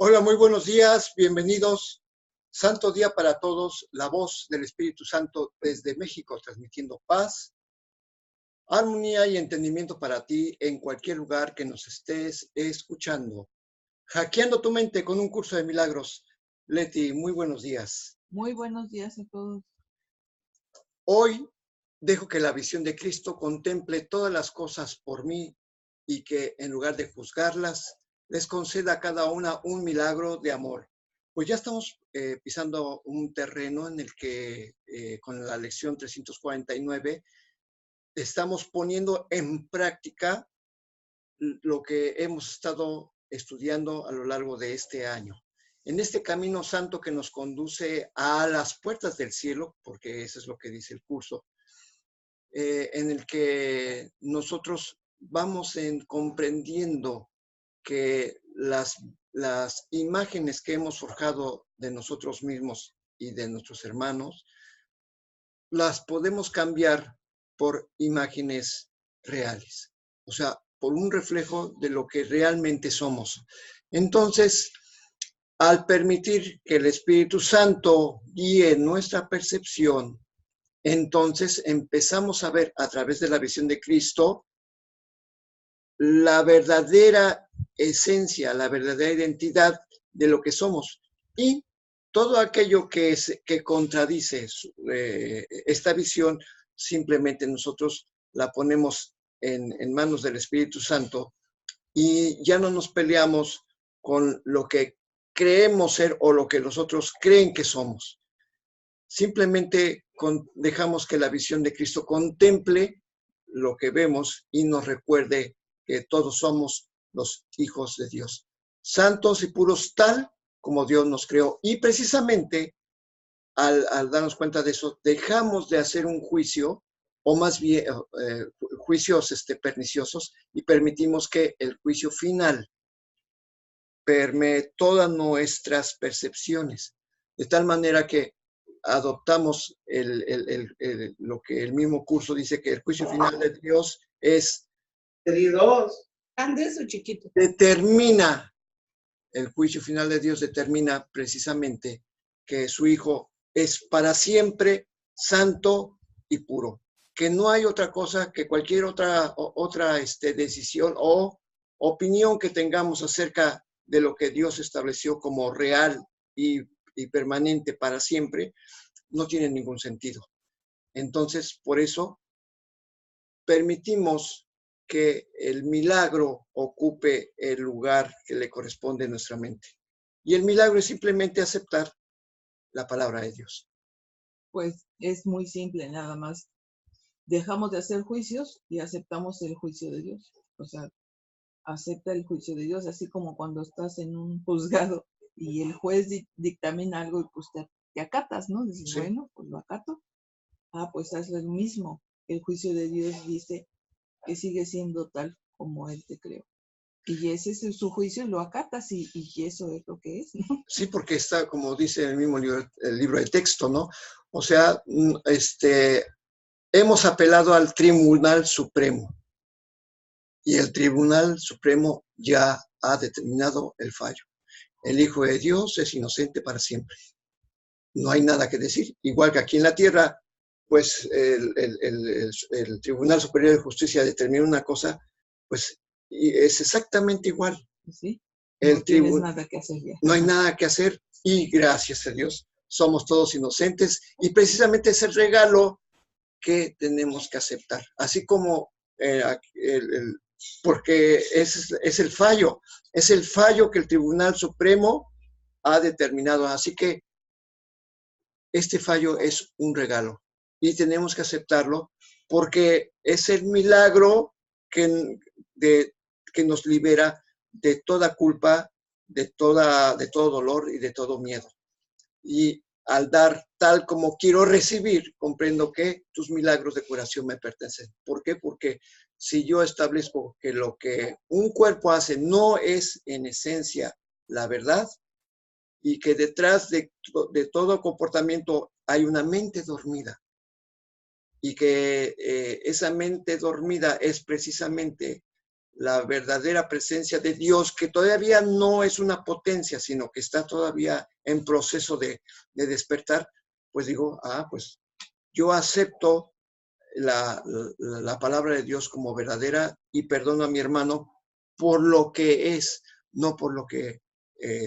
Hola, muy buenos días, bienvenidos. Santo día para todos, la voz del Espíritu Santo desde México, transmitiendo paz, armonía y entendimiento para ti en cualquier lugar que nos estés escuchando. Hackeando tu mente con un curso de milagros. Leti, muy buenos días. Muy buenos días a todos. Hoy dejo que la visión de Cristo contemple todas las cosas por mí y que en lugar de juzgarlas, les conceda a cada una un milagro de amor. Pues ya estamos pisando un terreno en el que con la lección 349 estamos poniendo en práctica lo que hemos estado estudiando a lo largo de este año. En este camino santo que nos conduce a las puertas del cielo, porque eso es lo que dice el curso, en el que nosotros vamos comprendiendo que las imágenes que hemos forjado de nosotros mismos y de nuestros hermanos, las podemos cambiar por imágenes reales, o sea, por un reflejo de lo que realmente somos. Entonces, al permitir que el Espíritu Santo guíe nuestra percepción, entonces empezamos a ver a través de la visión de Cristo la verdadera esencia, la verdadera identidad de lo que somos. Y todo aquello que contradice esta visión, simplemente nosotros la ponemos en manos del Espíritu Santo y ya no nos peleamos con lo que creemos ser o lo que los otros creen que somos. Simplemente dejamos que la visión de Cristo contemple lo que vemos y nos recuerde que todos somos los hijos de Dios, santos y puros tal como Dios nos creó. Y precisamente al darnos cuenta de eso, dejamos de hacer un juicio, o más bien juicios perniciosos, y permitimos que el juicio final permee todas nuestras percepciones, de tal manera que adoptamos lo que el mismo curso dice, que el juicio final de Dios es ¿Grandes o chiquitos? Determina, el juicio final de Dios determina precisamente que su Hijo es para siempre santo y puro, que no hay otra cosa que cualquier otra decisión o opinión que tengamos acerca de lo que Dios estableció como real y permanente para siempre, no tiene ningún sentido. Entonces, por eso, permitimos que el milagro ocupe el lugar que le corresponde a nuestra mente. Y el milagro es simplemente aceptar la palabra de Dios. Pues es muy simple, nada más. Dejamos de hacer juicios y aceptamos el juicio de Dios. O sea, acepta el juicio de Dios, así como cuando estás en un juzgado y el juez dictamina algo y pues te acatas, ¿no? Dices, sí. Bueno, pues lo acato. Pues haz lo mismo. El juicio de Dios dice que sigue siendo tal como Él te creó. Y ese es su juicio, lo acatas y eso es lo que es, ¿no? Sí, porque está, como dice el mismo libro de texto, ¿no? O sea, hemos apelado al Tribunal Supremo y el Tribunal Supremo ya ha determinado el fallo. El Hijo de Dios es inocente para siempre. No hay nada que decir. Igual que aquí en la tierra, pues el Tribunal Superior de Justicia determina una cosa, pues es exactamente igual. Sí, no tienes nada que hacer ya. No hay nada que hacer y gracias a Dios somos todos inocentes y precisamente es el regalo que tenemos que aceptar. Así como, porque es el fallo que el Tribunal Supremo ha determinado. Así que este fallo es un regalo y tenemos que aceptarlo porque es el milagro que nos libera de toda culpa, de todo dolor y de todo miedo. y al dar tal como quiero recibir, comprendo que tus milagros de curación me pertenecen. ¿Por qué? Porque si yo establezco que lo que un cuerpo hace no es en esencia la verdad y que detrás de todo comportamiento hay una mente dormida y que esa mente dormida es precisamente la verdadera presencia de Dios, que todavía no es una potencia, sino que está todavía en proceso de despertar, pues digo, pues yo acepto la palabra de Dios como verdadera y perdono a mi hermano por lo que es, no por lo que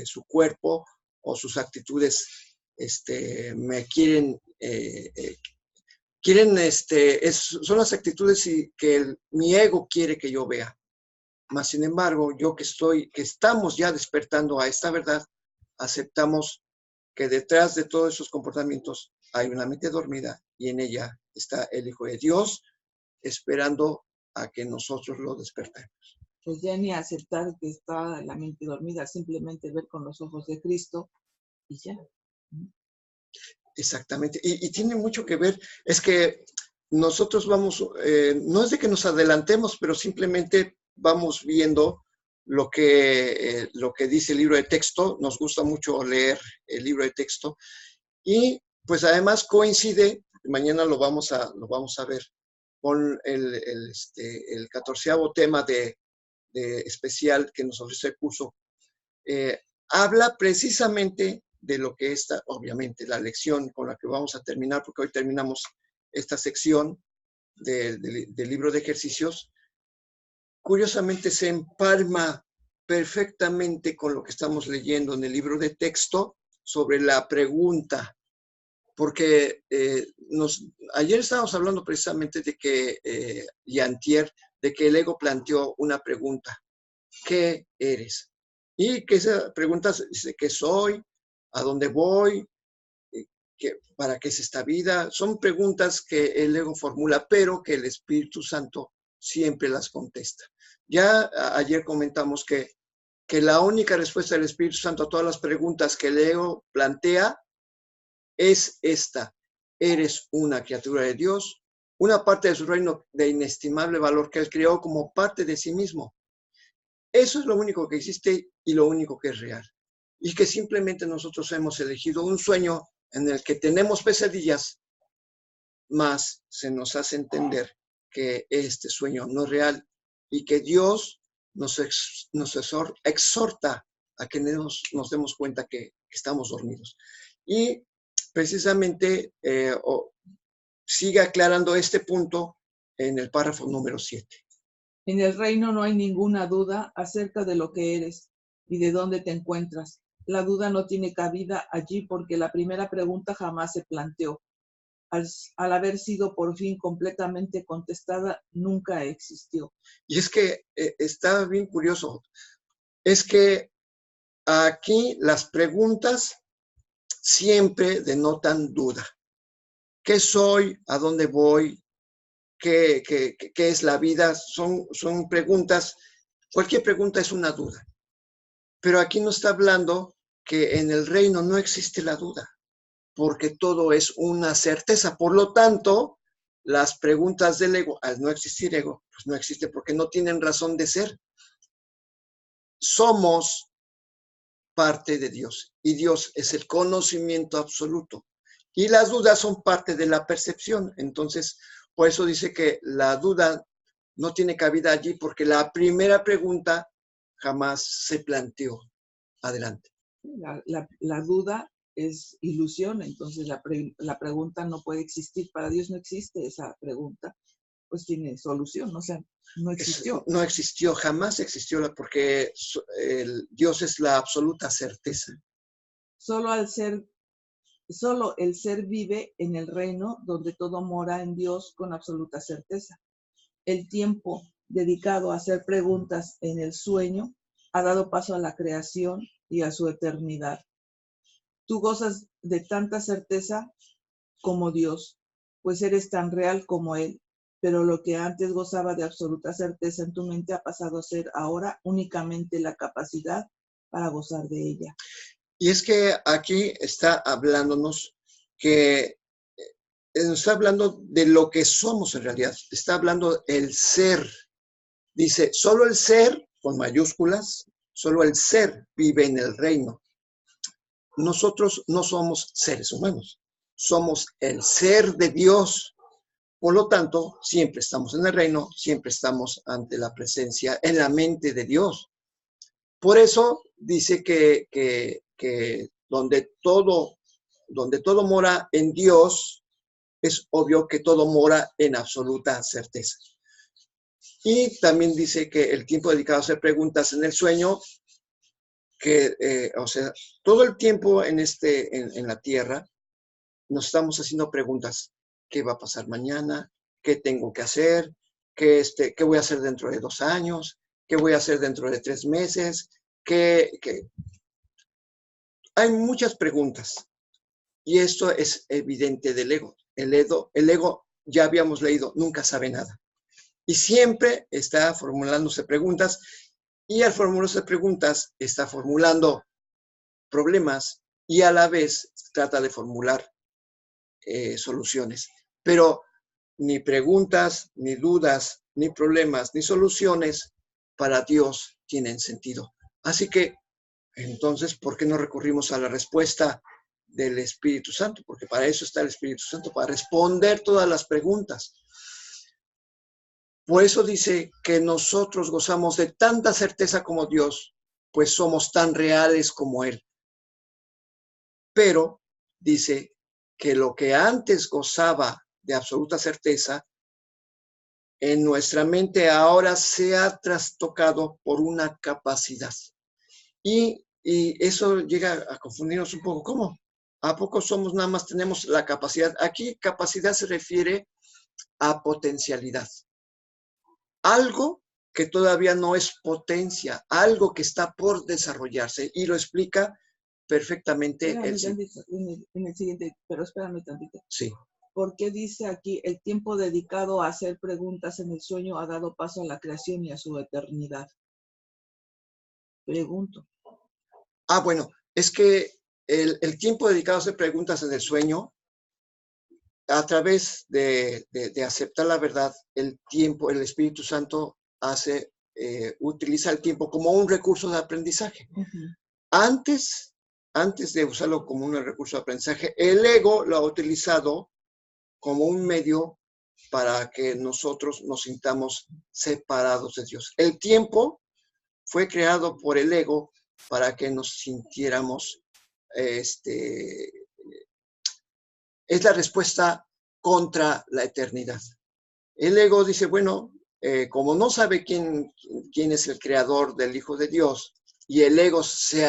su cuerpo o sus actitudes me quieren, son las actitudes que mi ego quiere que yo vea. Mas, sin embargo, yo que estamos ya despertando a esta verdad, aceptamos que detrás de todos esos comportamientos hay una mente dormida y en ella está el Hijo de Dios esperando a que nosotros lo despertemos. Pues ya ni aceptar que está la mente dormida, simplemente ver con los ojos de Cristo y ya. Exactamente. Y tiene mucho que ver, es que nosotros vamos, no es de que nos adelantemos, pero simplemente vamos viendo lo que dice el libro de texto. Nos gusta mucho leer el libro de texto y pues además coincide, mañana lo vamos a ver, con el 14º tema de especial que nos ofrece el curso. Habla precisamente de lo que está, obviamente, la lección con la que vamos a terminar, porque hoy terminamos esta sección del libro de ejercicios. Curiosamente se empalma perfectamente con lo que estamos leyendo en el libro de texto sobre la pregunta, porque ayer estábamos hablando precisamente de que, y antier, de que el ego planteó una pregunta: ¿qué eres? Y que esa pregunta dice: ¿qué soy? ¿A dónde voy? ¿Para qué es esta vida? Son preguntas que el ego formula, pero que el Espíritu Santo siempre las contesta. Ya ayer comentamos que la única respuesta del Espíritu Santo a todas las preguntas que el ego plantea es esta: eres una criatura de Dios, una parte de su reino de inestimable valor que Él creó como parte de sí mismo. Eso es lo único que existe y lo único que es real. Y que simplemente nosotros hemos elegido un sueño en el que tenemos pesadillas, más se nos hace entender que este sueño no es real y que Dios nos exhorta a que nos demos cuenta que estamos dormidos. Y precisamente sigue aclarando este punto en el párrafo número 7. En el reino no hay ninguna duda acerca de lo que eres y de dónde te encuentras. La duda no tiene cabida allí porque la primera pregunta jamás se planteó. Al haber sido por fin completamente contestada, nunca existió. Y es que está bien curioso. Es que aquí las preguntas siempre denotan duda. ¿Qué soy? ¿A dónde voy? ¿Qué es la vida? Son preguntas. Cualquier pregunta es una duda. Pero aquí nos está hablando que en el reino no existe la duda, porque todo es una certeza. Por lo tanto, las preguntas del ego, al no existir ego, pues no existe porque no tienen razón de ser. Somos parte de Dios y Dios es el conocimiento absoluto. Y las dudas son parte de la percepción. Entonces, por eso dice que la duda no tiene cabida allí porque la primera pregunta jamás se planteó. Adelante. La duda es ilusión, entonces la pregunta no puede existir. Para Dios no existe esa pregunta, pues tiene solución, o sea, no existió. No existió, jamás existió, porque Dios es la absoluta certeza. Solo el ser vive en el reino donde todo mora en Dios con absoluta certeza. El tiempo dedicado a hacer preguntas en el sueño ha dado paso a la creación y a su eternidad. Tú gozas de tanta certeza como Dios, pues eres tan real como Él, pero lo que antes gozaba de absoluta certeza en tu mente ha pasado a ser ahora únicamente la capacidad para gozar de ella. Y es que aquí está hablándonos que nos está hablando de lo que somos en realidad. Está hablando el ser. Dice, solo el ser, con mayúsculas, solo el ser vive en el reino. Nosotros no somos seres humanos, somos el ser de Dios. Por lo tanto, siempre estamos en el reino, siempre estamos ante la presencia, en la mente de Dios. Por eso dice que donde todo mora en Dios, es obvio que todo mora en absoluta certeza. Y también dice que el tiempo dedicado a hacer preguntas en el sueño, o sea, todo el tiempo en la tierra, nos estamos haciendo preguntas. ¿Qué va a pasar mañana? ¿Qué tengo que hacer? ¿Qué voy a hacer dentro de 2 años? ¿Qué voy a hacer dentro de 3 meses? Hay muchas preguntas. Y esto es evidente del ego. El ego, ya habíamos leído, nunca sabe nada. Y siempre está formulándose preguntas. Y al formularse preguntas, está formulando problemas y a la vez trata de formular soluciones. Pero ni preguntas, ni dudas, ni problemas, ni soluciones para Dios tienen sentido. Así que, entonces, ¿por qué no recurrimos a la respuesta del Espíritu Santo? Porque para eso está el Espíritu Santo, para responder todas las preguntas. Por eso dice que nosotros gozamos de tanta certeza como Dios, pues somos tan reales como Él. Pero dice que lo que antes gozaba de absoluta certeza, en nuestra mente ahora se ha trastocado por una capacidad. Y eso llega a confundirnos un poco. ¿Cómo? ¿A poco somos nada más tenemos la capacidad? Aquí capacidad se refiere a potencialidad. Algo que todavía no es potencia, algo que está por desarrollarse. Y lo explica perfectamente en el siguiente, pero espérame tantito. Sí. ¿Por qué dice aquí el tiempo dedicado a hacer preguntas en el sueño ha dado paso a la creación y a su eternidad? Pregunto. Bueno, es que el tiempo dedicado a hacer preguntas en el sueño, a través de aceptar la verdad, el Espíritu Santo utiliza el tiempo como un recurso de aprendizaje. Antes de usarlo como un recurso de aprendizaje, el ego lo ha utilizado como un medio para que nosotros nos sintamos separados de Dios. El tiempo fue creado por el ego para que nos sintiéramos, es la respuesta contra la eternidad. El ego dice, bueno, como no sabe quién es el creador del Hijo de Dios, y el ego se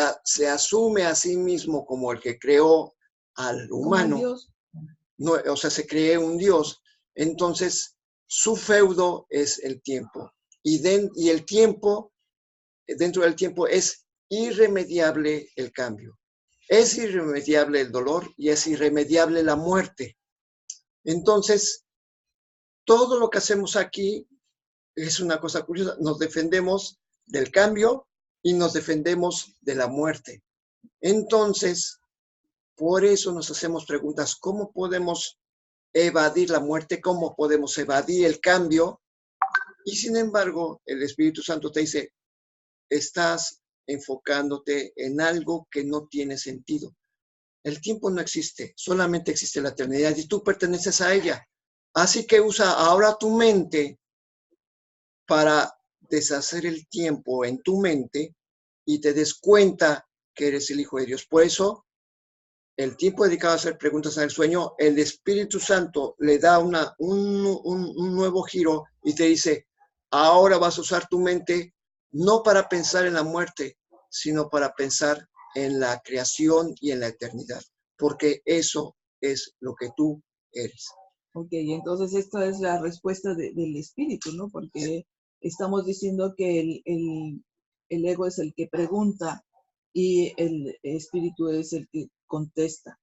asume a sí mismo como el que creó al humano, Dios. No, o sea, se cree un Dios, entonces su feudo es el tiempo. Y el tiempo, dentro del tiempo, es irremediable el cambio. Es irremediable el dolor y es irremediable la muerte. Entonces, todo lo que hacemos aquí es una cosa curiosa. Nos defendemos del cambio y nos defendemos de la muerte. Entonces, por eso nos hacemos preguntas, ¿cómo podemos evadir la muerte? ¿Cómo podemos evadir el cambio? Y sin embargo, el Espíritu Santo te dice, estás enfocándote en algo que no tiene sentido. El tiempo no existe, solamente existe la eternidad y tú perteneces a ella. Así que usa ahora tu mente para deshacer el tiempo en tu mente y te des cuenta que eres el Hijo de Dios. Por eso, el tiempo dedicado a hacer preguntas en el sueño, el Espíritu Santo le da un nuevo giro y te dice, ahora vas a usar tu mente no para pensar en la muerte, sino para pensar en la creación y en la eternidad, porque eso es lo que tú eres. Ok, entonces esta es la respuesta del espíritu, ¿no? Porque estamos diciendo que el ego es el que pregunta y el espíritu es el que contesta.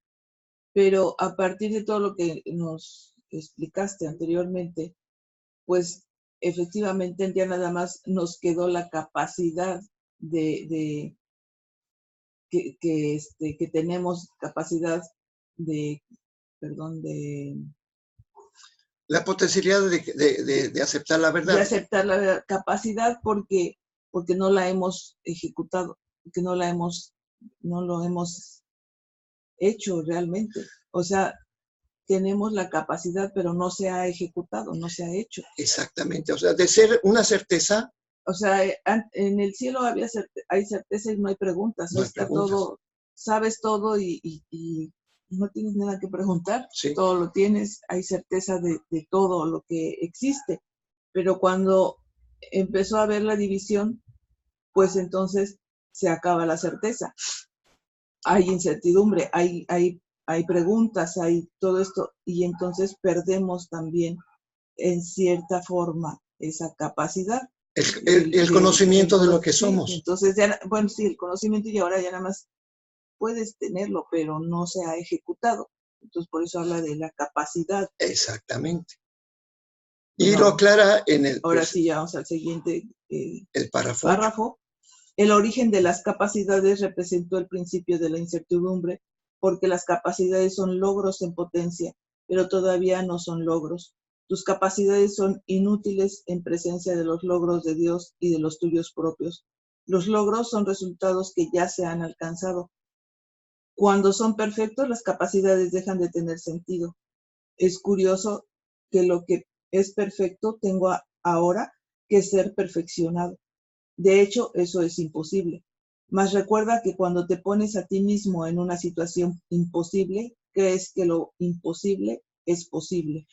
Pero a partir de todo lo que nos explicaste anteriormente, pues efectivamente ya nada más nos quedó la capacidad de que tenemos capacidad de, perdón, La potencialidad de aceptar la de verdad. aceptar la capacidad porque no la hemos ejecutado, porque no lo hemos hecho realmente. O sea, tenemos la capacidad, pero no se ha ejecutado, no se ha hecho. Exactamente, o sea, de ser una certeza. O sea, en el cielo hay certeza y no hay preguntas. No hay Está preguntas. todo, sabes todo y no tienes nada que preguntar. Sí. Todo lo tienes, hay certeza de todo lo que existe. Pero cuando empezó a haber la división, pues entonces se acaba la certeza. Hay incertidumbre, hay preguntas, hay todo esto, y entonces perdemos también en cierta forma esa capacidad. El conocimiento de lo que somos. Sí, entonces, ya, bueno, sí, el conocimiento y ahora ya nada más puedes tenerlo, pero no se ha ejecutado. Entonces, por eso habla de la capacidad. Exactamente. Bueno, y lo aclara en el... Ahora sí, ya vamos al siguiente el párrafo. El origen de las capacidades representó el principio de la incertidumbre, porque las capacidades son logros en potencia, pero todavía no son logros. Tus capacidades son inútiles en presencia de los logros de Dios y de los tuyos propios. Los logros son resultados que ya se han alcanzado. Cuando son perfectos, las capacidades dejan de tener sentido. Es curioso que lo que es perfecto tengo ahora que ser perfeccionado. De hecho, eso es imposible. Mas recuerda que cuando te pones a ti mismo en una situación imposible, crees que lo imposible es posible.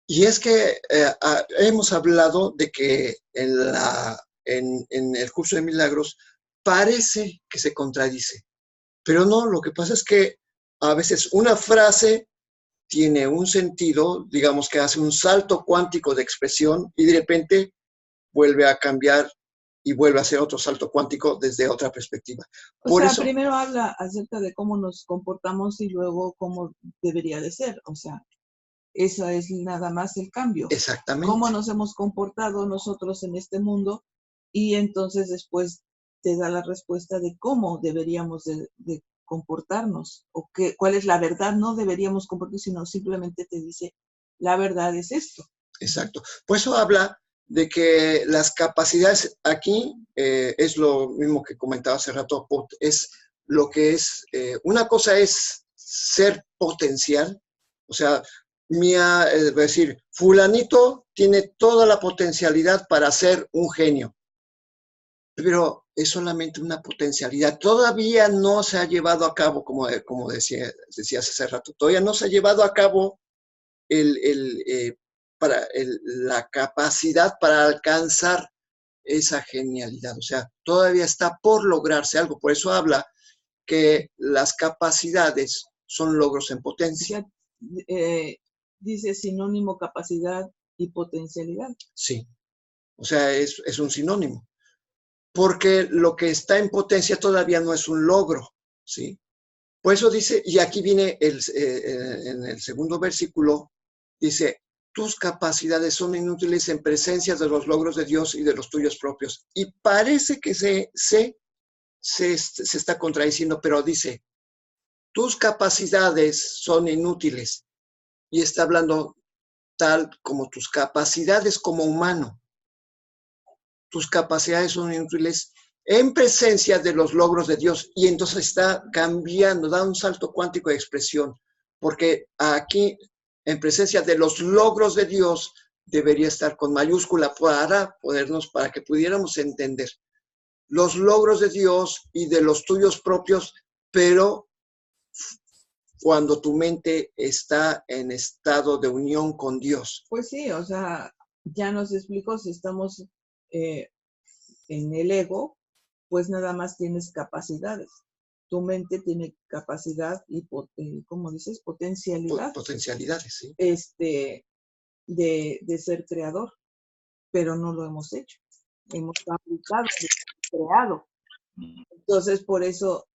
Y es que hemos hablado de que en el curso de milagros parece que se contradice, pero no, lo que pasa es que a veces una frase tiene un sentido, digamos que hace un salto cuántico de expresión y de repente vuelve a cambiar y vuelve a hacer otro salto cuántico desde otra perspectiva. O sea, primero habla acerca de cómo nos comportamos y luego cómo debería de ser. O sea, eso es nada más el cambio. Exactamente. Cómo nos hemos comportado nosotros en este mundo y entonces después te da la respuesta de cómo deberíamos de comportarnos o cuál es la verdad. No deberíamos comportarnos, sino simplemente te dice, la verdad es esto. Exacto. Por eso habla de que las capacidades aquí es lo mismo que comentaba hace rato, es lo que es, una cosa es ser potencial, o sea, es decir, fulanito tiene toda la potencialidad para ser un genio, pero es solamente una potencialidad, todavía no se ha llevado a cabo, como decías hace rato, todavía no se ha llevado a cabo la capacidad para alcanzar esa genialidad. O sea, todavía está por lograrse algo. Por eso habla que las capacidades son logros en potencia. O sea, dice sinónimo capacidad y potencialidad. Sí, o sea, es un sinónimo. Porque lo que está en potencia todavía no es un logro, ¿sí? Por eso dice, y aquí viene en el segundo versículo, dice, tus capacidades son inútiles en presencia de los logros de Dios y de los tuyos propios. Y parece que se está contradiciendo, pero dice, tus capacidades son inútiles. Y está hablando tal como tus capacidades como humano. Tus capacidades son inútiles en presencia de los logros de Dios. Y entonces está cambiando, da un salto cuántico de expresión, porque aquí, en presencia de los logros de Dios, debería estar con mayúscula para que pudiéramos entender los logros de Dios y de los tuyos propios, pero cuando tu mente está en estado de unión con Dios. Pues sí, o sea, ya nos explicó, si estamos en el ego, pues nada más tienes capacidades. Tu mente tiene capacidad y, ¿cómo dices? Potencialidad. Potencialidades, sí. De ser creador, pero no lo hemos hecho. Hemos fabricado, creado. Entonces, por eso,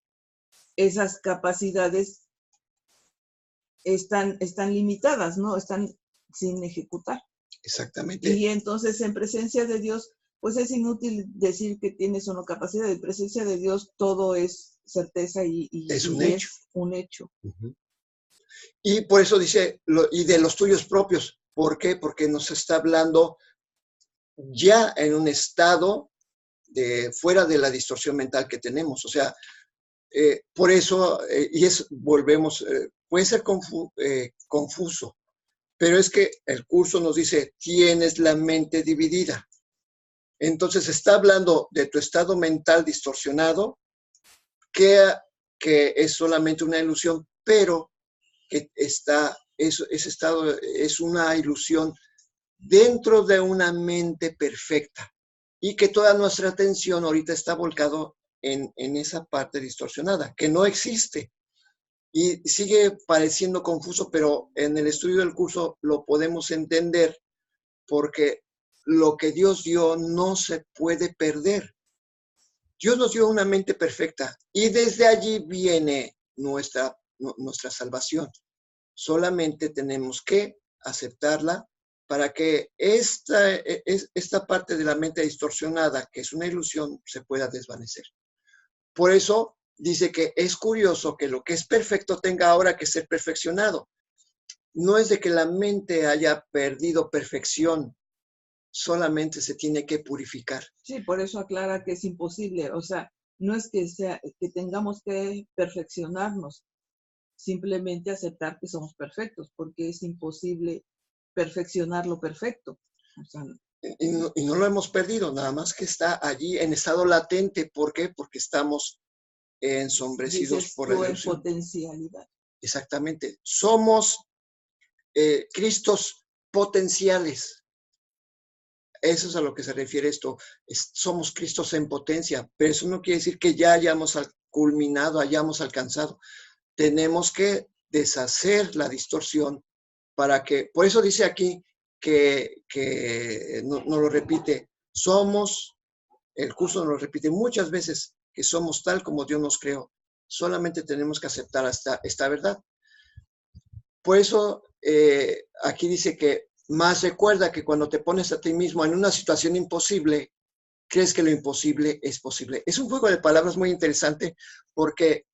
esas capacidades están limitadas, ¿no? Están sin ejecutar. Exactamente. Y entonces, en presencia de Dios, pues es inútil decir que tienes una capacidad. En presencia de Dios todo es certeza Es un y hecho. es un hecho. Uh-huh. Y por eso dice, y de los tuyos propios. ¿Por qué? Porque nos está hablando ya en un estado fuera de la distorsión mental que tenemos. O sea, por eso, volvemos, puede ser confuso, pero es que el curso nos dice, tienes la mente dividida. Entonces está hablando de tu estado mental distorsionado, que es solamente una ilusión, pero que ese estado es una ilusión dentro de una mente perfecta y que toda nuestra atención ahorita está volcado en esa parte distorsionada, que no existe. Y sigue pareciendo confuso, pero en el estudio del curso lo podemos entender porque lo que Dios dio no se puede perder. Dios nos dio una mente perfecta y desde allí viene nuestra salvación. Solamente tenemos que aceptarla para que esta parte de la mente distorsionada, que es una ilusión, se pueda desvanecer. Por eso dice que es curioso que lo que es perfecto tenga ahora que ser perfeccionado. No es de que la mente haya perdido perfección, solamente se tiene que purificar. Sí, por eso aclara que es imposible. O sea, no es que tengamos que perfeccionarnos, simplemente aceptar que somos perfectos, porque es imposible perfeccionar lo perfecto. O sea, y no lo hemos perdido, nada más que está allí en estado latente. ¿Por qué? Porque estamos ensombrecidos por la ilusión. En potencialidad. Exactamente. Somos Cristos potenciales. Eso es a lo que se refiere esto. Somos Cristos en potencia, pero eso no quiere decir que ya hayamos culminado, hayamos alcanzado. Tenemos que deshacer la distorsión para que, por eso dice aquí que no lo repite, el curso nos lo repite muchas veces, que somos tal como Dios nos creó. Solamente tenemos que aceptar esta verdad. Por eso aquí dice que más recuerda que cuando te pones a ti mismo en una situación imposible, crees que lo imposible es posible. Es un juego de palabras muy interesante porque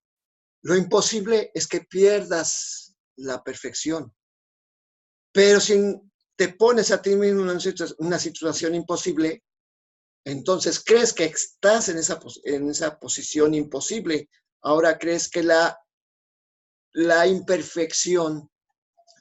lo imposible es que pierdas la perfección. Pero si te pones a ti mismo en una situación imposible, entonces crees que estás en esa posición imposible. Ahora crees que la imperfección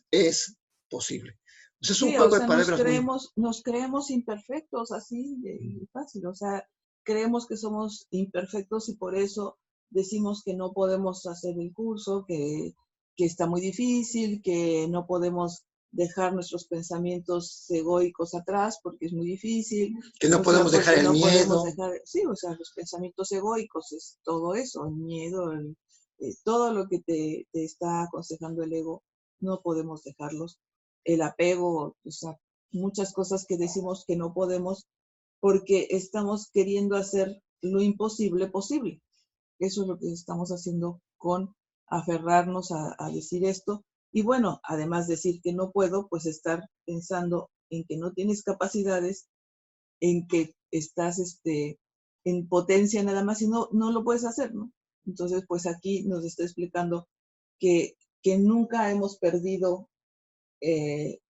es posible. Entonces, es un juego de palabras. Nos creemos imperfectos, así de fácil. O sea, creemos que somos imperfectos y por eso decimos que no podemos hacer el curso, que está muy difícil, que no podemos dejar nuestros pensamientos egoicos atrás porque es muy difícil. Que no podemos dejar el miedo. Sí, o sea, los pensamientos egoicos es todo eso, el miedo, todo lo que te está aconsejando el ego, no podemos dejarlos. El apego, o sea, muchas cosas que decimos que no podemos porque estamos queriendo hacer lo imposible posible. Eso es lo que estamos haciendo con aferrarnos a decir esto. Y bueno, además decir que no puedo, pues estar pensando en que no tienes capacidades, en que estás en potencia nada más y no lo puedes hacer, ¿no? Entonces, pues aquí nos está explicando que nunca hemos perdido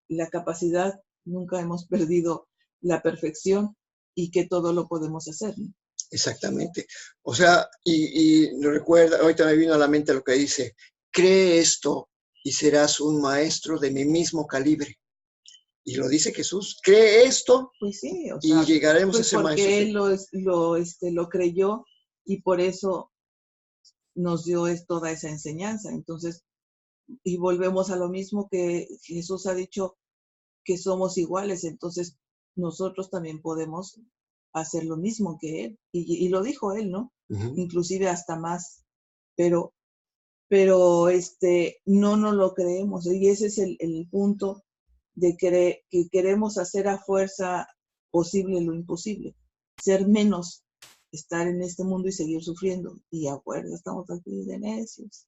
la capacidad, nunca hemos perdido la perfección y que todo lo podemos hacer, ¿no? Exactamente. O sea, y recuerda, ahorita me vino a la mente lo que dice, cree esto y serás un maestro de mi mismo calibre. Y lo dice Jesús, cree esto, pues sí, o sea, y llegaremos pues a ser maestros. Porque él lo creyó y por eso nos dio toda esa enseñanza. Entonces, y volvemos a lo mismo que Jesús ha dicho, que somos iguales, entonces nosotros también podemos hacer lo mismo que él. Y lo dijo él, ¿no? Uh-huh. Inclusive hasta más. Pero no nos lo creemos. Y ese es el punto de que queremos hacer a fuerza posible lo imposible. Ser menos, estar en este mundo y seguir sufriendo. Y acuerdo, estamos aquí de necios.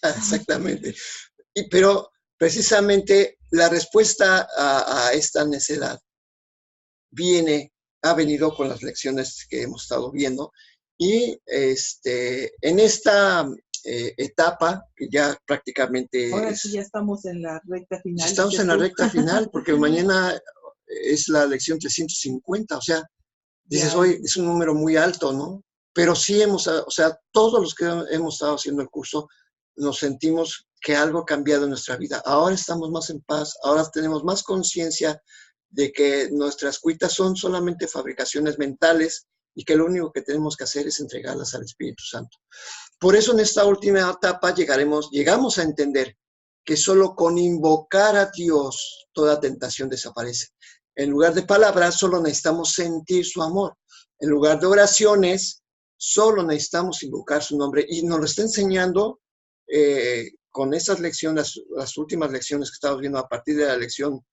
Exactamente. Pero precisamente la respuesta a esta necedad ha venido con las lecciones que hemos estado viendo, Y en esta etapa, que ya prácticamente Ahora sí ya estamos en la recta final, estamos dices en la tú. recta final, porque mañana es la lección 350, o sea, dices, Ya, hoy es un número muy alto, ¿no? Pero sí o sea, todos los que hemos estado haciendo el curso, nos sentimos que algo ha cambiado en nuestra vida. Ahora estamos más en paz, ahora tenemos más conciencia de que nuestras cuitas son solamente fabricaciones mentales y que lo único que tenemos que hacer es entregarlas al Espíritu Santo. Por eso en esta última etapa llegamos a entender que solo con invocar a Dios toda tentación desaparece. En lugar de palabras, solo necesitamos sentir su amor. En lugar de oraciones, solo necesitamos invocar su nombre. Y nos lo está enseñando con estas lecciones, las últimas lecciones que estamos viendo a partir de la lección,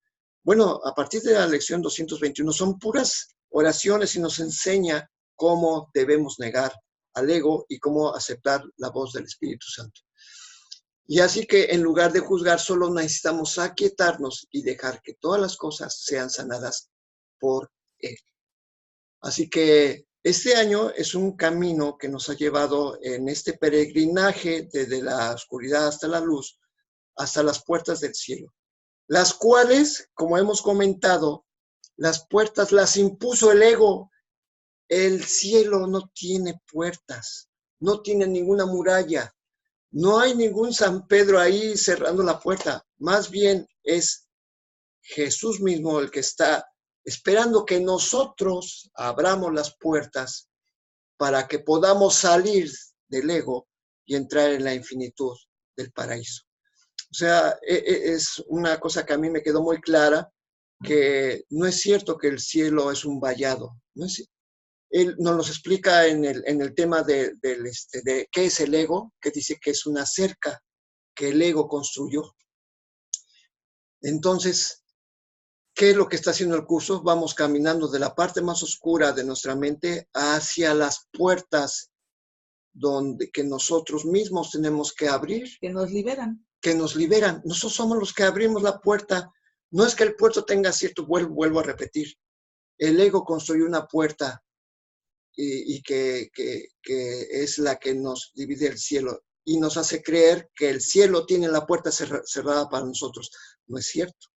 bueno, a partir de la lección 221, son puras oraciones y nos enseña cómo debemos negar al ego y cómo aceptar la voz del Espíritu Santo. Y así que en lugar de juzgar, solo necesitamos aquietarnos y dejar que todas las cosas sean sanadas por Él. Así que este año es un camino que nos ha llevado en este peregrinaje desde la oscuridad hasta la luz, hasta las puertas del cielo, las cuales, como hemos comentado, las puertas las impuso el ego. El cielo no tiene puertas, no tiene ninguna muralla, no hay ningún San Pedro ahí cerrando la puerta. Más bien es Jesús mismo el que está esperando que nosotros abramos las puertas para que podamos salir del ego y entrar en la infinitud del paraíso. O sea, es una cosa que a mí me quedó muy clara, que no es cierto que el cielo es un vallado. No es, él nos los explica en el tema de qué es el ego, que dice que es una cerca que el ego construyó. Entonces, ¿qué es lo que está haciendo el curso? Vamos caminando de la parte más oscura de nuestra mente hacia las puertas que nosotros mismos tenemos que abrir, que nos liberan. que nos liberan. Nosotros somos los que abrimos la puerta. No es que el puerto tenga cierto, vuelvo a repetir, el ego construyó una puerta y que es la que nos divide el cielo y nos hace creer que el cielo tiene la puerta cerrada para nosotros. No es cierto.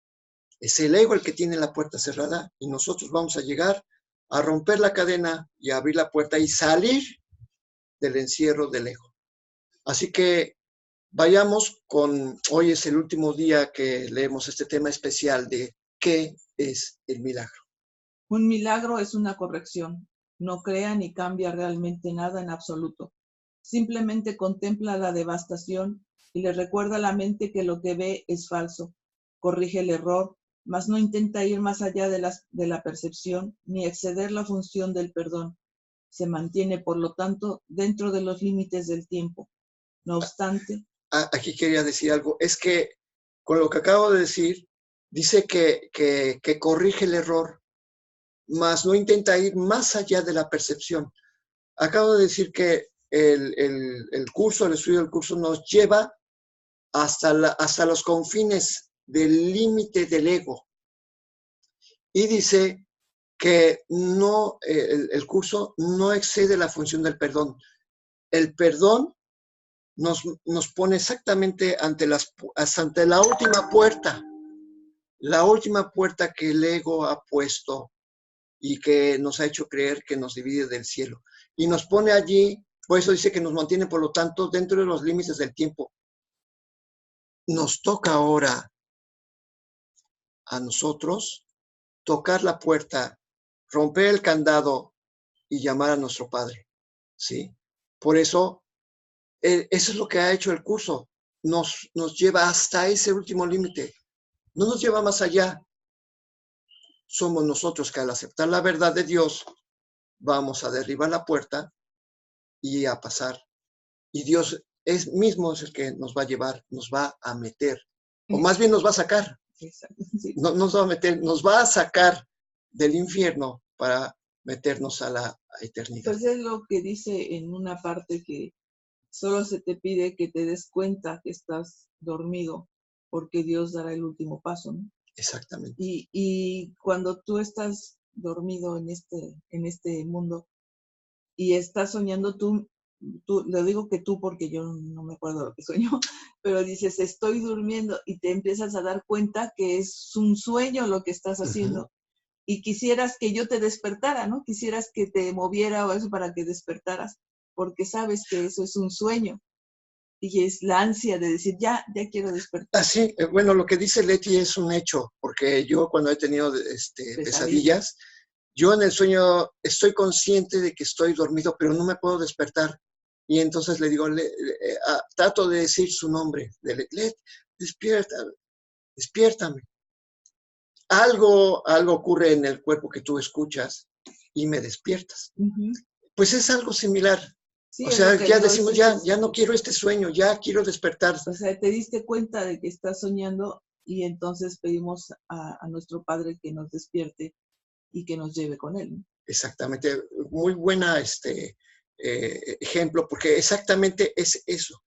Es el ego el que tiene la puerta cerrada y nosotros vamos a llegar a romper la cadena y a abrir la puerta y salir del encierro del ego. Así que vayamos hoy es el último día que leemos este tema especial de ¿qué es el milagro? Un milagro es una corrección. No crea ni cambia realmente nada en absoluto. Simplemente contempla la devastación y le recuerda a la mente que lo que ve es falso. Corrige el error, mas no intenta ir más allá de la percepción ni exceder la función del perdón. Se mantiene, por lo tanto, dentro de los límites del tiempo. No obstante, Aquí quería decir algo. Es que con lo que acabo de decir, dice que corrige el error, mas no intenta ir más allá de la percepción. Acabo de decir que el curso, el estudio del curso nos lleva hasta los confines del límite del ego. Y dice que no, el curso no excede la función del perdón. El perdón nos pone exactamente ante la última puerta que el ego ha puesto y que nos ha hecho creer que nos divide del cielo. Y nos pone allí, por eso dice que nos mantiene, por lo tanto, dentro de los límites del tiempo. Nos toca ahora a nosotros tocar la puerta, romper el candado y llamar a nuestro Padre, ¿sí? Por eso, eso es lo que ha hecho el curso. Nos lleva hasta ese último límite. No nos lleva más allá. Somos nosotros que al aceptar la verdad de Dios, vamos a derribar la puerta y a pasar. Y Dios mismo es el que nos va a llevar, nos va a meter, o más bien nos va a sacar. sí. No nos va a meter, nos va a sacar del infierno para meternos a la eternidad. Pues es lo que dice en una parte, que solo se te pide que te des cuenta que estás dormido, porque Dios dará el último paso, ¿no? Exactamente. Y cuando tú estás dormido en este mundo, y estás soñando tú, le digo que tú porque yo no me acuerdo lo que soñó, pero dices, estoy durmiendo y te empiezas a dar cuenta que es un sueño lo que estás haciendo y quisieras que yo te despertara, ¿no? Quisieras que te moviera o eso para que despertaras, porque sabes que eso es un sueño y es la ansia de decir, ya quiero despertar. Así, bueno, lo que dice Leti es un hecho, porque yo cuando he tenido pesadillas, yo en el sueño estoy consciente de que estoy dormido, pero no me puedo despertar. Y entonces le digo, trato de decir su nombre, Let, despierta, despiértame. Algo ocurre en el cuerpo que tú escuchas y me despiertas. Pues es algo similar. Sí, o sea, ya decimos, dices, ya no quiero este sueño, ya quiero despertar. O sea, te diste cuenta de que estás soñando y entonces pedimos a nuestro Padre que nos despierte y que nos lleve con Él. Exactamente, muy buena ejemplo, porque exactamente es eso.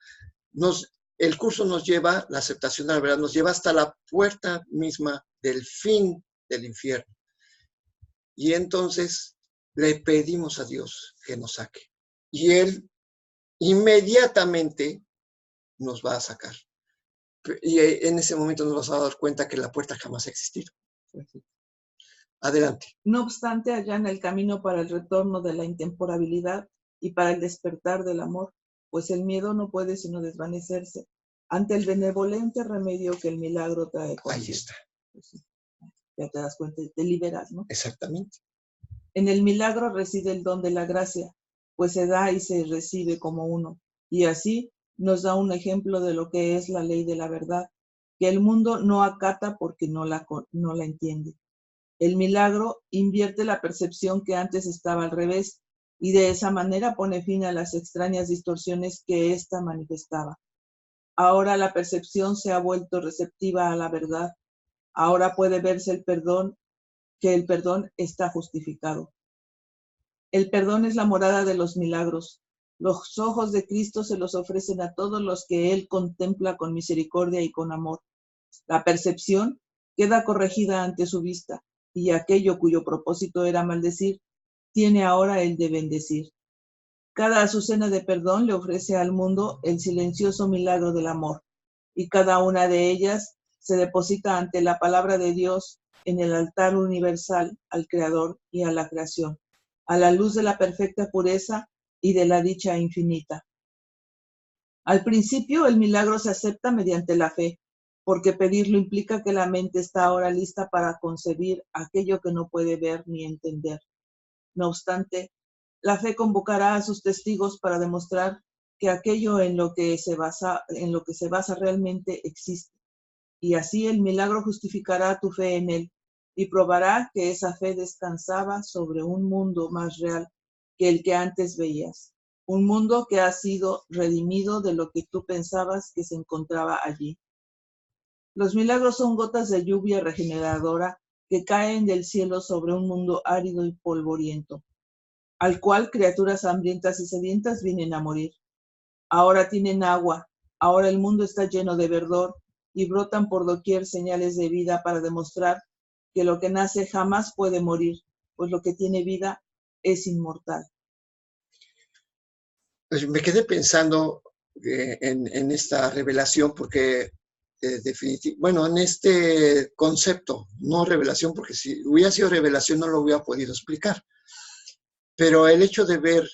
El curso nos lleva, la aceptación de la verdad, nos lleva hasta la puerta misma del fin del infierno. Y entonces le pedimos a Dios que nos saque. Y Él inmediatamente nos va a sacar. Y en ese momento nos vas a dar cuenta que la puerta jamás ha existido. Adelante. No obstante, allana el camino para el retorno de la intemporalidad y para el despertar del amor, pues el miedo no puede sino desvanecerse ante el benevolente remedio que el milagro trae consigo. Ahí está. Pues sí, ya te das cuenta, te liberas, ¿no? Exactamente. En el milagro reside el don de la gracia, pues se da y se recibe como uno, y así nos da un ejemplo de lo que es la ley de la verdad, que el mundo no acata porque no la entiende. El milagro invierte la percepción que antes estaba al revés, y de esa manera pone fin a las extrañas distorsiones que ésta manifestaba. Ahora la percepción se ha vuelto receptiva a la verdad. Ahora puede verse que el perdón está justificado. El perdón es la morada de los milagros. Los ojos de Cristo se los ofrecen a todos los que Él contempla con misericordia y con amor. La percepción queda corregida ante su vista, y aquello cuyo propósito era maldecir, tiene ahora el de bendecir. Cada azucena de perdón le ofrece al mundo el silencioso milagro del amor, y cada una de ellas se deposita ante la palabra de Dios en el altar universal al Creador y a la creación, a la luz de la perfecta pureza y de la dicha infinita. Al principio, el milagro se acepta mediante la fe, porque pedirlo implica que la mente está ahora lista para concebir aquello que no puede ver ni entender. No obstante, la fe convocará a sus testigos para demostrar que aquello en lo que se basa realmente existe. Y así el milagro justificará tu fe en él y probará que esa fe descansaba sobre un mundo más real que el que antes veías. Un mundo que ha sido redimido de lo que tú pensabas que se encontraba allí. Los milagros son gotas de lluvia regeneradora que caen del cielo sobre un mundo árido y polvoriento, al cual criaturas hambrientas y sedientas vienen a morir. Ahora tienen agua, ahora el mundo está lleno de verdor y brotan por doquier señales de vida para demostrar que lo que nace jamás puede morir, pues lo que tiene vida es inmortal. Pues me quedé pensando en esta revelación porque bueno, en este concepto, no revelación, porque si hubiera sido revelación no lo hubiera podido explicar, pero el hecho de ver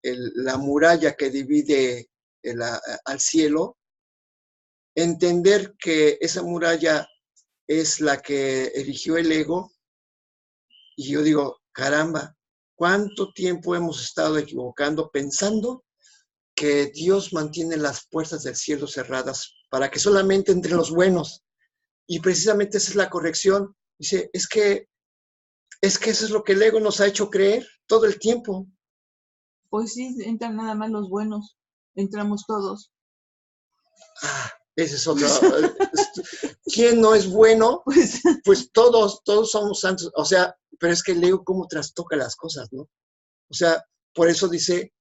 la muralla que divide al cielo, entender que esa muralla es la que erigió el ego, y yo digo, caramba, ¿cuánto tiempo hemos estado equivocando pensando que Dios mantiene las puertas del cielo cerradas para que solamente entren los buenos? Y precisamente esa es la corrección. Dice, es que eso es lo que el ego nos ha hecho creer todo el tiempo. Pues sí, entran nada más los buenos, entramos todos. Ese es otro. ¿Quién no es bueno? Pues todos somos santos. O sea, pero es que el ego cómo trastoca las cosas, ¿no? O sea, por eso dice,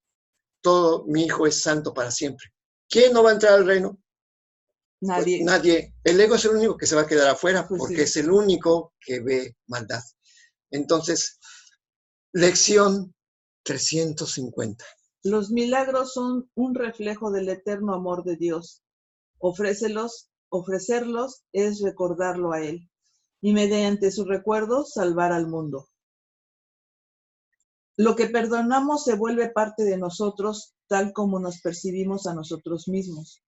todo mi hijo es santo para siempre. ¿Quién no va a entrar al reino? Nadie. Pues nadie. El ego es el único que se va a quedar afuera, pues porque sí, es el único que ve maldad. Entonces, lección 350. Los milagros son un reflejo del eterno amor de Dios. Ofrécelos, ofrecerlos es recordarlo a Él, y mediante su recuerdo salvar al mundo. Lo que perdonamos se vuelve parte de nosotros, tal como nos percibimos a nosotros mismos.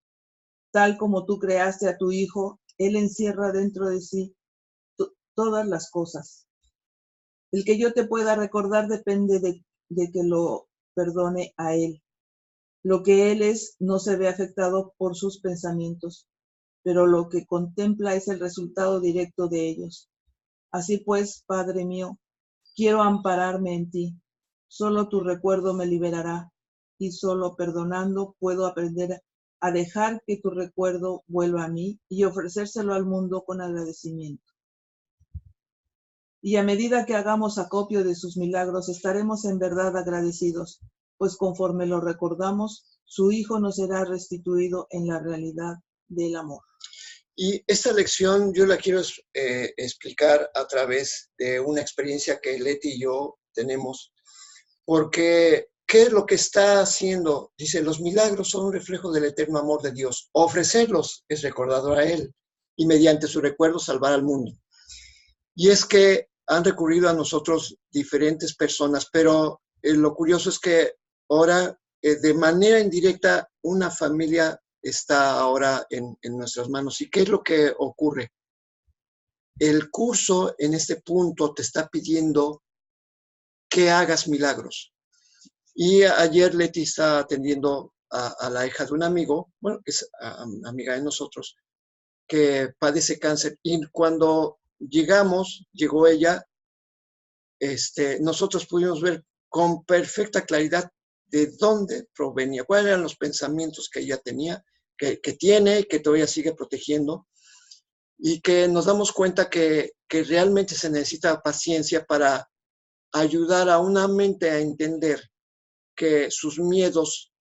Tal como tú creaste a tu Hijo, Él encierra dentro de sí todas las cosas. El que yo te pueda recordar depende de que lo perdone a Él. Lo que Él es no se ve afectado por sus pensamientos, pero lo que contempla es el resultado directo de ellos. Así pues, Padre mío, quiero ampararme en ti. Solo tu recuerdo me liberará, y solo perdonando puedo aprender a dejar que tu recuerdo vuelva a mí y ofrecérselo al mundo con agradecimiento. Y a medida que hagamos acopio de sus milagros, estaremos en verdad agradecidos, pues conforme lo recordamos, su Hijo nos será restituido en la realidad del amor. Y esta lección yo la quiero explicar a través de una experiencia que Leti y yo tenemos, porque ¿qué es lo que está haciendo? Dice, los milagros son un reflejo del eterno amor de Dios. Ofrecerlos es recordador a Él y mediante su recuerdo salvar al mundo. Y es que han recurrido a nosotros diferentes personas, pero lo curioso es que ahora, de manera indirecta, una familia está ahora en nuestras manos. ¿Y qué es lo que ocurre? El curso en este punto te está pidiendo que hagas milagros. Y ayer Leti está atendiendo a la hija de un amigo, bueno, que es amiga de nosotros, que padece cáncer. Y cuando llegó ella, nosotros pudimos ver con perfecta claridad de dónde provenía, cuáles eran los pensamientos que ella tenía, que tiene, que todavía sigue protegiendo, y que nos damos cuenta que realmente se necesita paciencia para ayudar a una mente a entender que sus miedos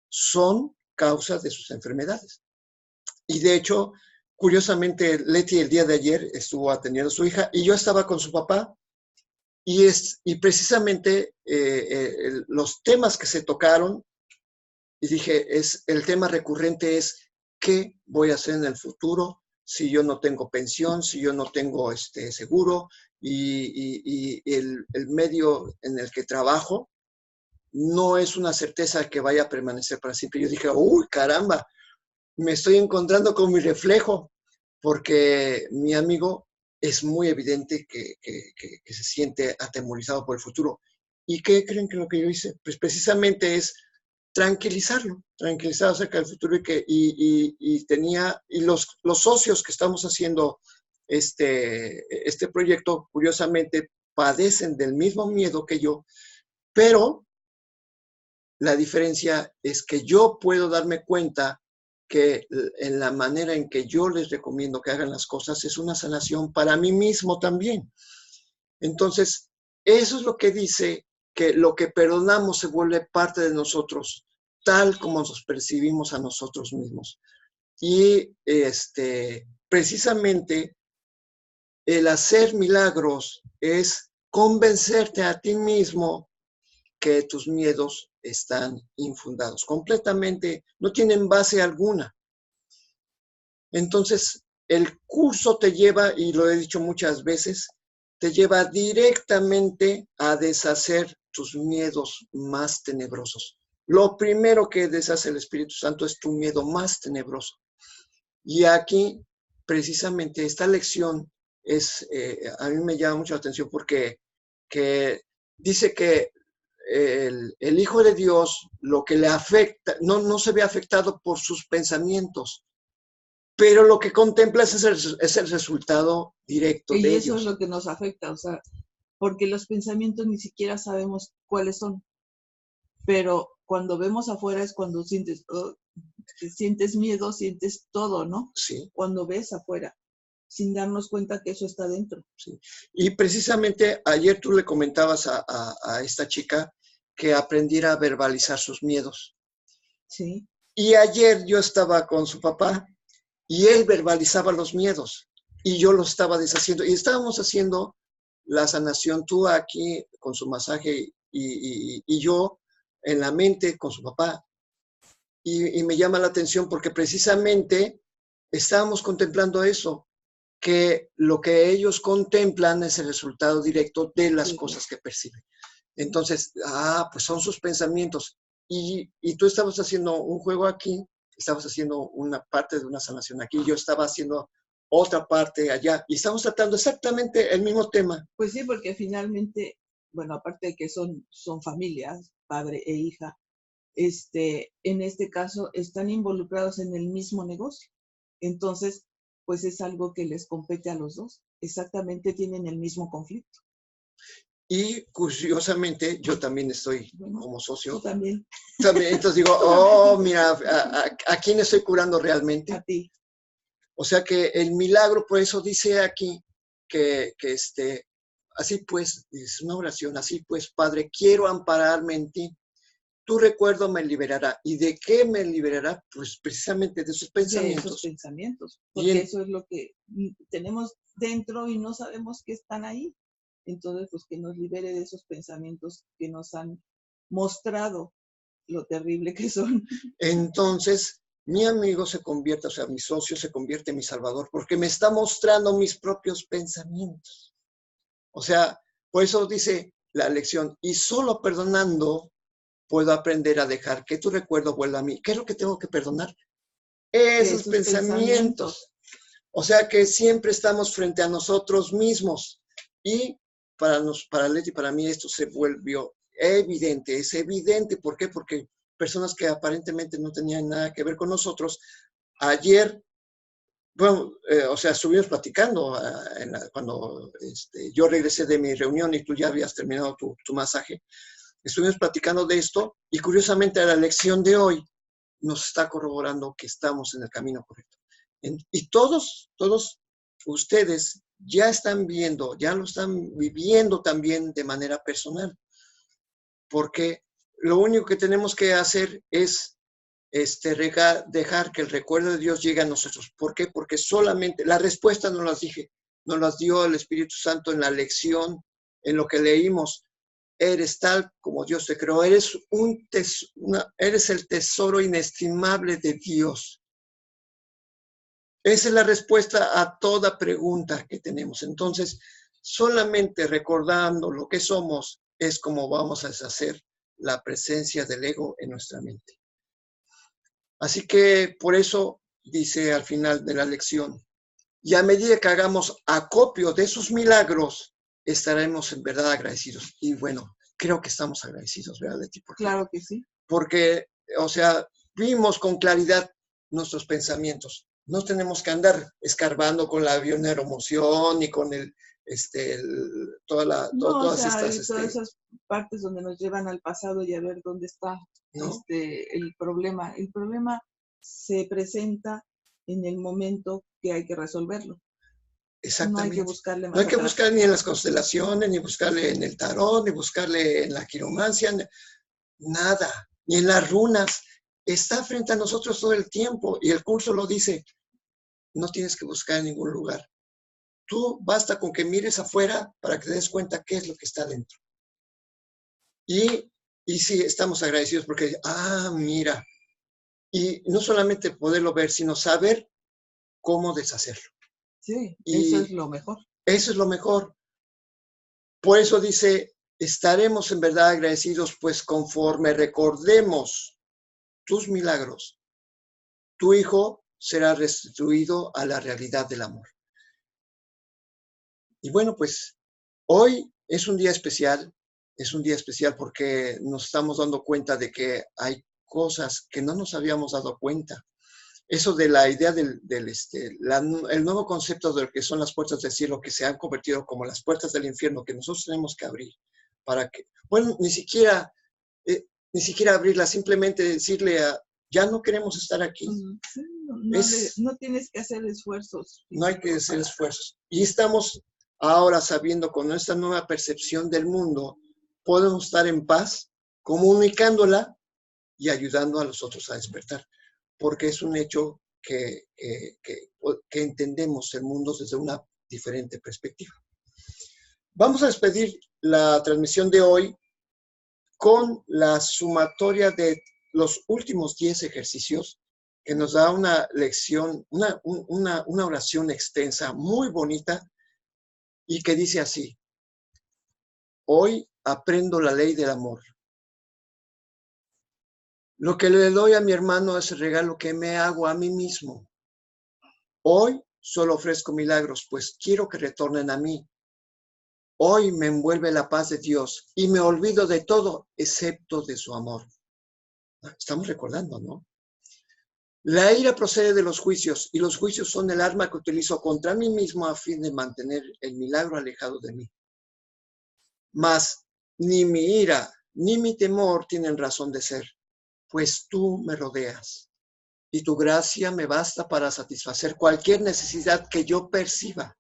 son causas de sus enfermedades. Y de hecho, curiosamente, Leti el día de ayer estuvo atendiendo a su hija y yo estaba con su papá y precisamente los temas que se tocaron, y dije, el tema recurrente es ¿qué voy a hacer en el futuro si yo no tengo pensión, si yo no tengo seguro y el medio en el que trabajo no es una certeza que vaya a permanecer para siempre? Yo dije, uy, caramba, me estoy encontrando con mi reflejo, porque mi amigo es muy evidente que se siente atemorizado por el futuro. ¿Y qué creen que lo que yo hice? Pues precisamente es tranquilizarlo acerca del futuro y los socios que estamos haciendo este proyecto, curiosamente, padecen del mismo miedo que yo, pero la diferencia es que yo puedo darme cuenta que en la manera en que yo les recomiendo que hagan las cosas es una sanación para mí mismo también. Entonces, eso es lo que dice que lo que perdonamos se vuelve parte de nosotros, tal como nos percibimos a nosotros mismos. Y precisamente el hacer milagros es convencerte a ti mismo que tus miedos están infundados, completamente, no tienen base alguna. Entonces, el curso te lleva, y lo he dicho muchas veces, te lleva directamente a deshacer tus miedos más tenebrosos. Lo primero que deshace el Espíritu Santo es tu miedo más tenebroso. Y aquí, precisamente, esta lección a mí me llama mucho la atención porque dice que el Hijo de Dios, lo que le afecta, no se ve afectado por sus pensamientos, pero lo que contempla es el resultado directo de ellos. Y eso es lo que nos afecta, o sea, porque los pensamientos ni siquiera sabemos cuáles son, pero cuando vemos afuera es cuando sientes miedo, sientes todo, ¿no? Sí. Cuando ves afuera, sin darnos cuenta que eso está dentro. Sí. Y precisamente ayer tú le comentabas a esta chica que aprendiera a verbalizar sus miedos. Sí. Y ayer yo estaba con su papá y él verbalizaba los miedos y yo los estaba deshaciendo. Y estábamos haciendo la sanación, tú aquí con su masaje y yo en la mente con su papá. Y me llama la atención porque precisamente estábamos contemplando eso, que lo que ellos contemplan es el resultado directo de las cosas que perciben. Entonces, pues son sus pensamientos. Y tú estabas haciendo un juego aquí, estabas haciendo una parte de una sanación aquí, yo estaba haciendo otra parte allá, y estamos tratando exactamente el mismo tema. Pues sí, porque finalmente, bueno, aparte de que son familias, padre e hija, en este caso están involucrados en el mismo negocio. Entonces, pues es algo que les compete a los dos. Exactamente tienen el mismo conflicto. Y curiosamente, yo también estoy como Tú socio. también. También, entonces digo, mira, ¿a quién estoy curando realmente? A ti. O sea que el milagro, por eso dice aquí que así pues, es una oración, así pues, Padre, quiero ampararme en ti. Tu recuerdo me liberará. ¿Y de qué me liberará? Pues precisamente de sus pensamientos. De esos pensamientos, porque eso es lo que tenemos dentro y no sabemos que están ahí. Entonces, pues que nos libere de esos pensamientos que nos han mostrado lo terrible que son. Entonces, mi amigo se convierte, o sea, mi socio se convierte en mi salvador, porque me está mostrando mis propios pensamientos. O sea, por eso dice la lección, y solo perdonando puedo aprender a dejar que tu recuerdo vuelva a mí. ¿Qué es lo que tengo que perdonar? Esos pensamientos. O sea que siempre estamos frente a nosotros mismos. Y para Leti y para mí esto se volvió evidente. Es evidente. ¿Por qué? Porque personas que aparentemente no tenían nada que ver con nosotros, ayer, bueno, o sea, estuvimos platicando cuando yo regresé de mi reunión y tú ya habías terminado tu masaje. Estuvimos platicando de esto y curiosamente la lección de hoy nos está corroborando que estamos en el camino correcto. Y todos ustedes ya están viendo, ya lo están viviendo también de manera personal, porque lo único que tenemos que hacer es dejar que el recuerdo de Dios llegue a nosotros. ¿Por qué? Porque solamente, la respuesta nos las dio el Espíritu Santo en la lección, en lo que leímos. Eres tal como Dios te creó, eres eres el tesoro inestimable de Dios. Esa es la respuesta a toda pregunta que tenemos. Entonces, solamente recordando lo que somos es como vamos a deshacer la presencia del ego en nuestra mente. Así que por eso dice al final de la lección, y a medida que hagamos acopio de sus milagros, estaremos en verdad agradecidos. Y bueno, creo que estamos agradecidos, ¿verdad, Leti? Claro que sí. Porque, o sea, vimos con claridad nuestros pensamientos. No tenemos que andar escarbando con la bioneuromoción ni con todas esas partes donde nos llevan al pasado y a ver dónde está, ¿no? El problema. El problema se presenta en el momento que hay que resolverlo. Exactamente. No hay que buscarle más No hay que buscar ni en las constelaciones, ni buscarle en el tarot, ni buscarle en la quiromancia, nada, ni en las runas. Está frente a nosotros todo el tiempo y el curso lo dice. No tienes que buscar en ningún lugar. Tú basta con que mires afuera para que te des cuenta qué es lo que está dentro. Y sí, estamos agradecidos porque, mira. Y no solamente poderlo ver, sino saber cómo deshacerlo. Sí, eso es lo mejor. Eso es lo mejor. Por eso dice, estaremos en verdad agradecidos, pues conforme recordemos tus milagros, tu hijo será restituido a la realidad del amor. Y bueno, pues hoy es un día especial porque nos estamos dando cuenta de que hay cosas que no nos habíamos dado cuenta. Eso de la idea el nuevo concepto de lo que son las puertas del cielo, que se han convertido como las puertas del infierno, que nosotros tenemos que abrir para que, bueno, ni siquiera abrirlas, simplemente decirle ya no queremos estar aquí. Sí, no tienes que hacer esfuerzos. No hay que hacer esfuerzos. Y estamos ahora sabiendo con nuestra nueva percepción del mundo, podemos estar en paz, comunicándola y ayudando a los otros a despertar. Porque es un hecho que entendemos el mundo desde una diferente perspectiva. Vamos a despedir la transmisión de hoy con la sumatoria de los últimos 10 ejercicios, que nos da una lección, una oración extensa, muy bonita, y que dice así: hoy aprendo la ley del amor. Lo que le doy a mi hermano es el regalo que me hago a mí mismo. Hoy solo ofrezco milagros, pues quiero que retornen a mí. Hoy me envuelve la paz de Dios y me olvido de todo excepto de su amor. Estamos recordando, ¿no? La ira procede de los juicios, y los juicios son el arma que utilizo contra mí mismo a fin de mantener el milagro alejado de mí. Mas ni mi ira ni mi temor tienen razón de ser, pues tú me rodeas, y tu gracia me basta para satisfacer cualquier necesidad que yo perciba.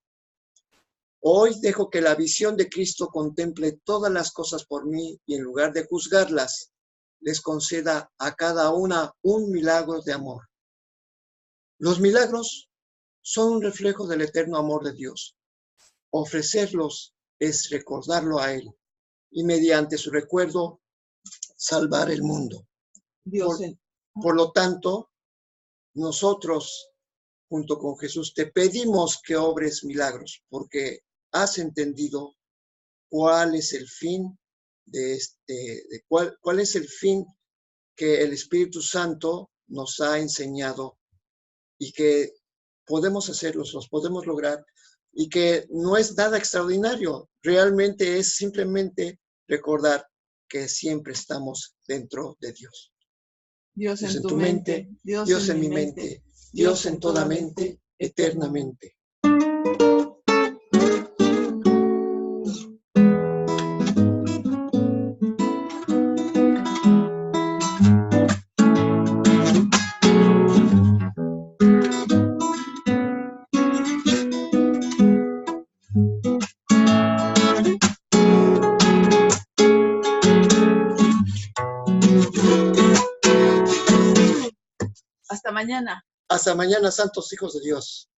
Hoy dejo que la visión de Cristo contemple todas las cosas por mí, y en lugar de juzgarlas, les conceda a cada una un milagro de amor. Los milagros son un reflejo del eterno amor de Dios. Ofrecerlos es recordarlo a Él, y mediante su recuerdo, salvar el mundo. Por lo tanto, nosotros, junto con Jesús, te pedimos que obres milagros, porque has entendido cuál es el fin cuál es el fin que el Espíritu Santo nos ha enseñado, y que podemos hacerlos, los podemos lograr, y que no es nada extraordinario, realmente es simplemente recordar que siempre estamos dentro de Dios. Dios en tu mente, Dios en mi mente, Dios en toda mente, eternamente. Hasta mañana. Hasta mañana, santos hijos de Dios.